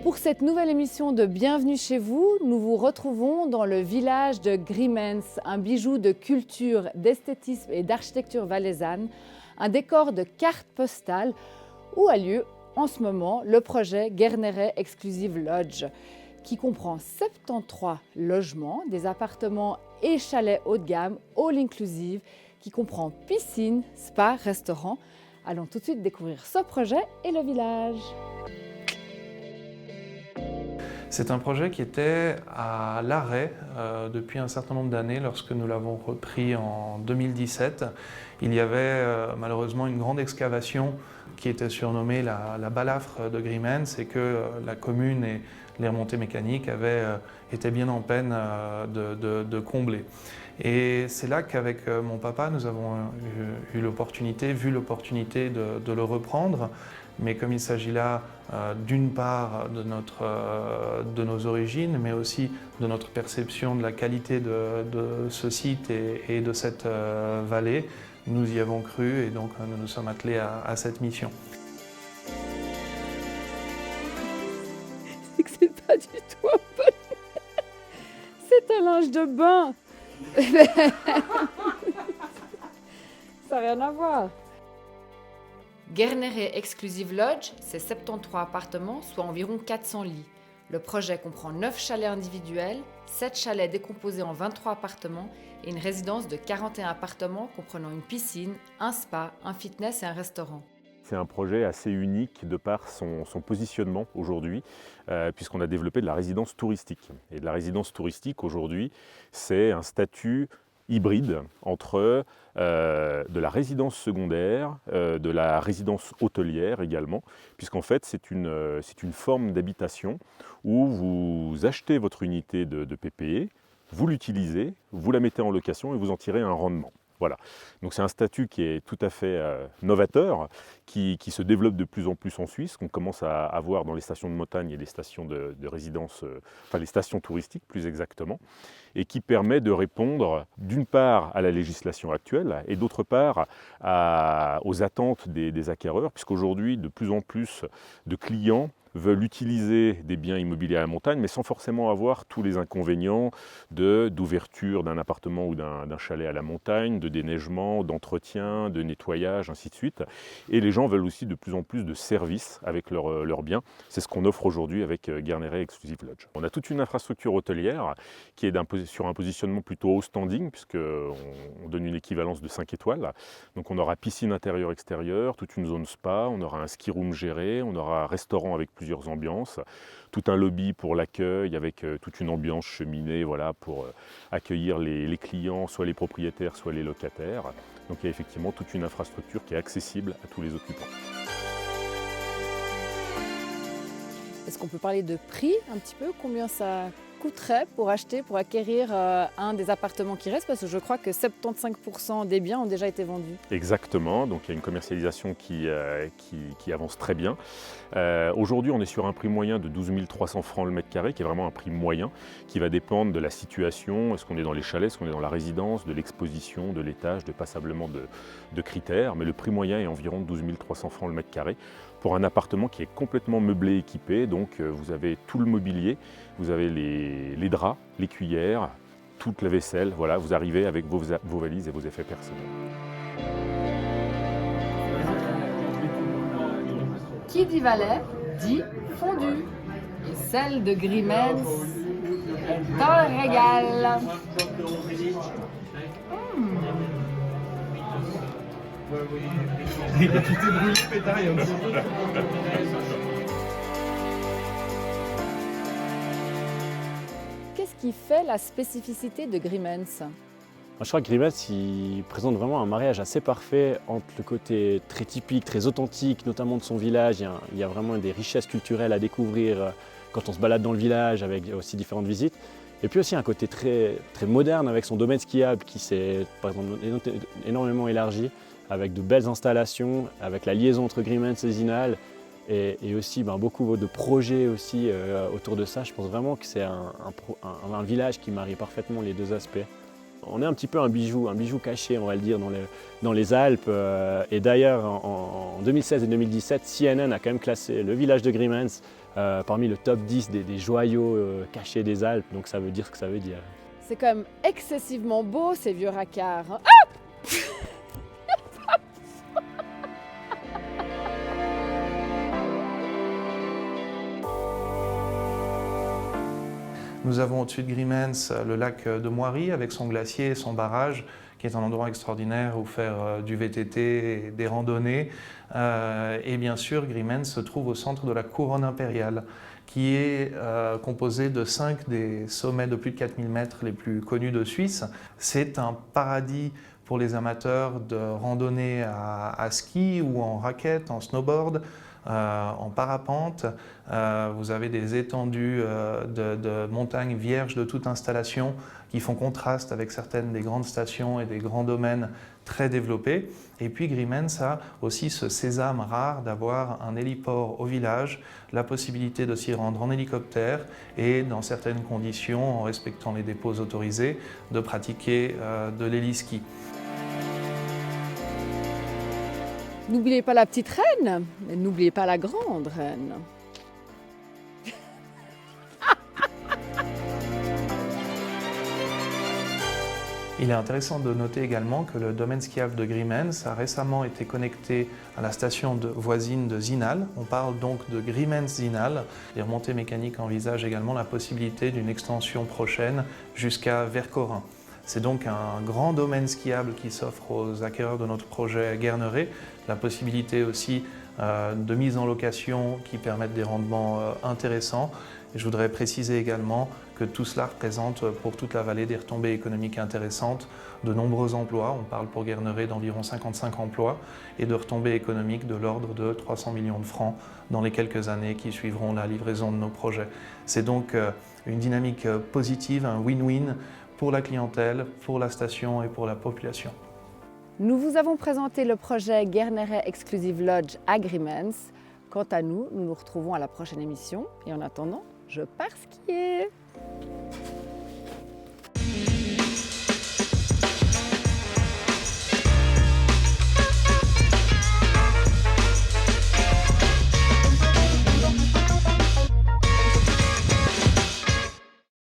Pour cette nouvelle émission de Bienvenue chez vous, nous vous retrouvons dans le village de Griemens, un bijou de culture, d'esthétisme et d'architecture valaisanne, un décor de cartes postales où a lieu en ce moment le projet Guerneret Exclusive Lodge, qui comprend 73 logements, des appartements et chalets haut de gamme, all inclusive, qui comprend piscine, spa, restaurant. Allons tout de suite découvrir ce projet et le village. C'est un projet qui était à l'arrêt depuis un certain nombre d'années lorsque nous l'avons repris en 2017. Il y avait malheureusement une grande excavation qui était surnommée la balafre de Griemens et que la commune et les remontées mécaniques avaient été bien en peine de combler. Et c'est là qu'avec mon papa, nous avons vu l'opportunité de le reprendre. Mais comme il s'agit là d'une part de nos origines, mais aussi de notre perception de la qualité de ce site et de cette vallée, nous y avons cru et donc nous nous sommes attelés à cette mission. C'est pas du tout un peu... C'est un linge de bain. Ça n'a rien à voir. Guerneret Exclusive Lodge, c'est 73 appartements, soit environ 400 lits. Le projet comprend 9 chalets individuels, 7 chalets décomposés en 23 appartements et une résidence de 41 appartements comprenant une piscine, un spa, un fitness et un restaurant. C'est un projet assez unique de par son positionnement aujourd'hui, puisqu'on a développé de la résidence touristique. Et de la résidence touristique aujourd'hui, c'est un statut hybride entre de la résidence secondaire, de la résidence hôtelière également, puisqu'en fait c'est une forme d'habitation où vous achetez votre unité de PPE, vous l'utilisez, vous la mettez en location et vous en tirez un rendement. Voilà. Donc c'est un statut qui est tout à fait novateur, qui se développe de plus en plus en Suisse, qu'on commence à avoir dans les stations de montagne et les stations de résidence, enfin les stations touristiques plus exactement, et qui permet de répondre d'une part à la législation actuelle et d'autre part aux attentes des acquéreurs, puisqu'aujourd'hui de plus en plus de clients veulent utiliser des biens immobiliers à la montagne, mais sans forcément avoir tous les inconvénients d'ouverture d'un appartement ou d'un chalet à la montagne, de déneigement, d'entretien, de nettoyage, ainsi de suite. Et les gens veulent aussi de plus en plus de services avec leurs biens. C'est ce qu'on offre aujourd'hui avec Guerneret Exclusive Lodge. On a toute une infrastructure hôtelière qui est sur un positionnement plutôt haut standing, puisqu'on donne une équivalence de 5 étoiles. Donc on aura piscine intérieure-extérieure, toute une zone spa, on aura un ski room géré, on aura un restaurant avec plusieurs ambiances, tout un lobby pour l'accueil avec toute une ambiance cheminée, voilà, pour accueillir les clients, soit les propriétaires, soit les locataires. Donc il y a effectivement toute une infrastructure qui est accessible à tous les occupants. Est-ce qu'on peut parler de prix un petit peu? Combien ça coûterait pour acquérir un des appartements qui restent? Parce que je crois que 75% des biens ont déjà été vendus. Exactement, donc il y a une commercialisation qui avance très bien. Aujourd'hui, on est sur un prix moyen de 12 300 francs le mètre carré, qui est vraiment un prix moyen, qui va dépendre de la situation, est-ce qu'on est dans les chalets, est-ce qu'on est dans la résidence, de l'exposition, de l'étage, de passablement de critères, mais le prix moyen est environ 12 300 francs le mètre carré pour un appartement qui est complètement meublé, équipé, donc vous avez tout le mobilier, vous avez les draps, les cuillères, toute la vaisselle, voilà, vous arrivez avec vos valises et vos effets personnels. Qui dit Valais dit fondu. Et celle de Griemens est dans le régal. Il a quitté brûlé, pétard, il y a un petit peu. Qu'est-ce qui fait la spécificité de Griemens? Je crois que Griemens il présente vraiment un mariage assez parfait entre le côté très typique, très authentique, notamment de son village. Il y a vraiment des richesses culturelles à découvrir quand on se balade dans le village avec aussi différentes visites. Et puis aussi un côté très, très moderne avec son domaine skiable qui s'est par exemple énormément élargi, avec de belles installations, avec la liaison entre Griemens et Zinal. Et aussi beaucoup de projets aussi autour de ça. Je pense vraiment que c'est un village qui marie parfaitement les deux aspects. On est un petit peu un bijou caché, on va le dire, dans les Alpes. Et d'ailleurs, en 2016 et 2017, CNN a quand même classé le village de Grimmens parmi le top 10 des joyaux cachés des Alpes. Donc ça veut dire ce que ça veut dire. C'est quand même excessivement beau, ces vieux racards, hein. Nous avons au-dessus de Grimmens le lac de Moiry avec son glacier et son barrage, qui est un endroit extraordinaire où faire du VTT et des randonnées. Et bien sûr, Grimmens se trouve au centre de la couronne impériale, qui est composée de 5 des sommets de plus de 4000 mètres les plus connus de Suisse. C'est un paradis pour les amateurs de randonnée à ski ou en raquette, en snowboard, en parapente. Vous avez des étendues de montagnes vierges de toute installation qui font contraste avec certaines des grandes stations et des grands domaines très développés. Et puis Grimmens a aussi ce sésame rare d'avoir un héliport au village, la possibilité de s'y rendre en hélicoptère et dans certaines conditions, en respectant les dépôts autorisés, de pratiquer de l'héliski. N'oubliez pas la petite reine, mais n'oubliez pas la grande reine. Il est intéressant de noter également que le domaine skiable de Grimmens a récemment été connecté à la station voisine de Zinal. On parle donc de Grimmens-Zinal. Les remontées mécaniques envisagent également la possibilité d'une extension prochaine jusqu'à Vercorin. C'est donc un grand domaine skiable qui s'offre aux acquéreurs de notre projet Guerneret. La possibilité aussi de mise en location qui permettent des rendements intéressants. Et je voudrais préciser également que tout cela représente pour toute la vallée des retombées économiques intéressantes, de nombreux emplois. On parle pour Guerneret d'environ 55 emplois et de retombées économiques de l'ordre de 300 millions de francs dans les quelques années qui suivront la livraison de nos projets. C'est donc une dynamique positive, un win-win pour la clientèle, pour la station et pour la population. Nous vous avons présenté le projet Guerneret Exclusive Lodge à Grimmens. Quant à nous, nous nous retrouvons à la prochaine émission. Et en attendant, je pars skier.